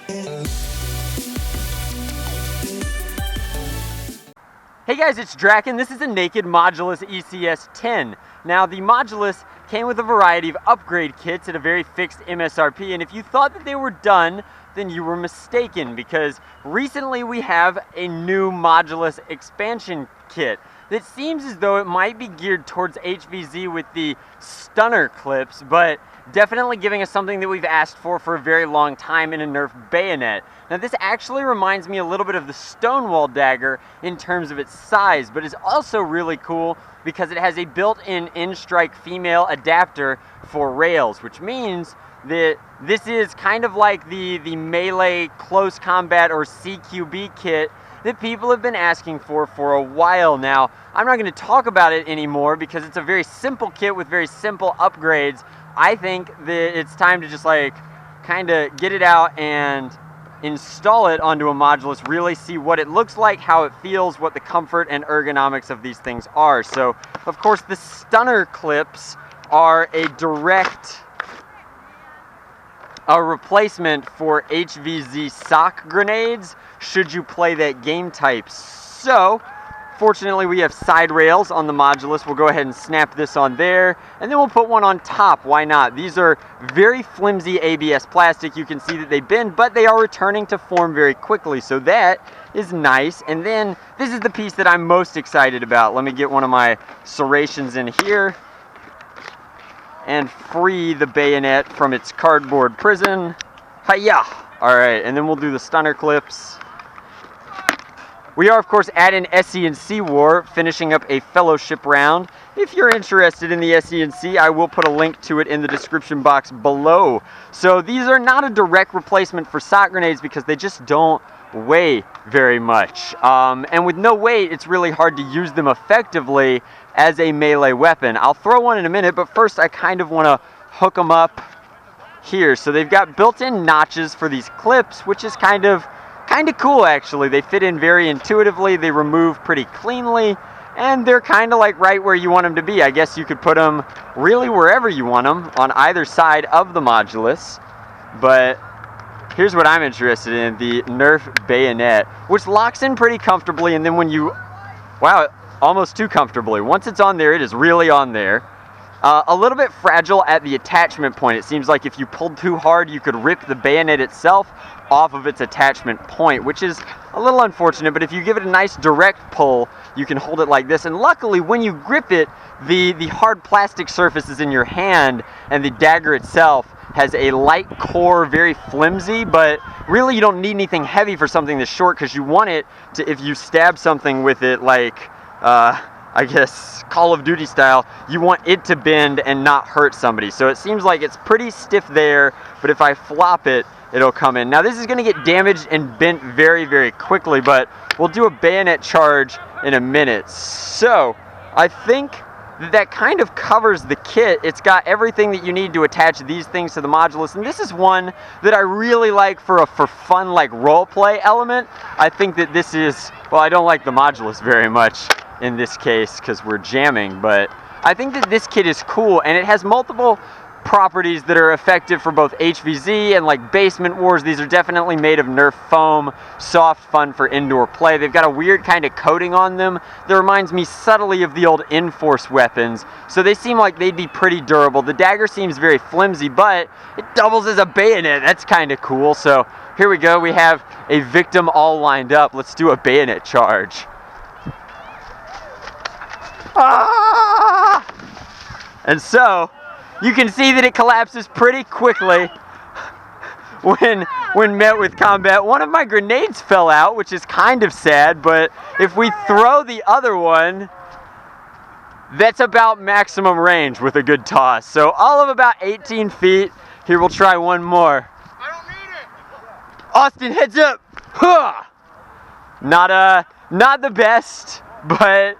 Hey guys, it's Draken. This is a naked Modulus ECS-10. Now the Modulus came with a variety of upgrade kits at a very fixed MSRP, and if you thought that they were done, then you were mistaken, because recently we have a new Modulus expansion kit that seems as though it might be geared towards HVZ with the stunner clips, but definitely giving us something that we've asked for a very long time in a Nerf Bayonet. Now this actually reminds me a little bit of the Stonewall dagger in terms of its size, but is also really cool because it has a built-in N-Strike female adapter for rails, which means that this is kind of like the melee close combat or CQB kit that people have been asking for a while now. I'm not going to talk about it anymore because it's a very simple kit with very simple upgrades. I think that it's time to just like kind of get it out and install it onto a Modulus, really see what it looks like, how it feels, what the comfort and ergonomics of these things are. So of course the stunner clips are a replacement for HVZ sock grenades should you play that game type. So fortunately we have side rails on the Modulus. We'll go ahead and snap this on there, and then we'll put one on top. Why not? These are very flimsy ABS plastic. You can see that they bend, but they are returning to form very quickly, so that is nice. And then this is the piece that I'm most excited about. Let me get one of my serrations in here and free the bayonet from its cardboard prison. Hi-ya! Alright, and then we'll do the stunner clips. We are, of course, at an SE&C war, finishing up a fellowship round. If you're interested in the SE&C, I will put a link to it in the description box below. So these are not a direct replacement for sock grenades because they just don't weigh very much. And with no weight, it's really hard to use them effectively as a melee weapon. I'll throw one in a minute, but first I kind of want to hook them up here. So they've got built-in notches for these clips, which is kind of cool actually. They fit in very intuitively, they remove pretty cleanly, and they're kind of like right where you want them to be. I guess you could put them really wherever you want them on either side of the Modulus. But here's what I'm interested in, the Nerf Bayonet, which locks in pretty comfortably, and then when you, wow, almost too comfortably. Once it's on there, it is really on there. A little bit fragile at the attachment point. It seems like if you pulled too hard, you could rip the bayonet itself off of its attachment point, which is a little unfortunate, but if you give it a nice direct pull, you can hold it like this. And luckily, when you grip it, the hard plastic surface is in your hand, and the dagger itself has a light core, very flimsy, but really you don't need anything heavy for something this short, because you want it to, if you stab something with it, like, I guess, Call of Duty style, you want it to bend and not hurt somebody. So it seems like it's pretty stiff there, but if I flop it, it'll come in. Now this is going to get damaged and bent very, very quickly, but we'll do a Bayonet Charge in a minute. So I think that kind of covers the kit. It's got everything that you need to attach these things to the Modulus, and this is one that I really like for fun, like role play element. I think that this is, well, I don't like the Modulus very much in this case because we're jamming, but I think that this kit is cool, and it has multiple properties that are effective for both HVZ and like basement wars. These are definitely made of Nerf foam, soft, fun for indoor play. They've got a weird kind of coating on them that reminds me subtly of the old Enforce weapons, so they seem like they'd be pretty durable. The dagger seems very flimsy, but it doubles as a bayonet. That's kind of cool. So here we go. We have a victim all lined up. Let's do a Bayonet Charge. Ah! And so you can see that it collapses pretty quickly when met with combat. One of my grenades fell out, which is kind of sad, but if we throw the other one, that's about maximum range with a good toss. So all of about 18 feet. Here, we'll try one more. I don't need it. Austin, heads up. Huh. Not the best, but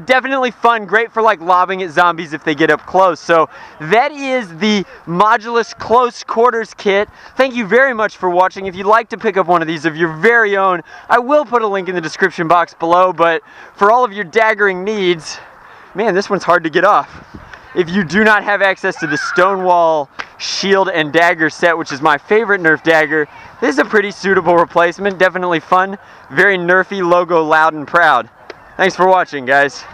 definitely fun, great for like lobbing at zombies if they get up close. So that is the Modulus Close Quarters Kit. Thank you very much for watching. If you'd like to pick up one of these of your very own, I will put a link in the description box below, but for all of your daggering needs, man, this one's hard to get off. If you do not have access to the Stonewall shield and dagger set, which is my favorite Nerf dagger, this is a pretty suitable replacement. Definitely fun. Very Nerfy, logo loud and proud. Thanks for watching, guys.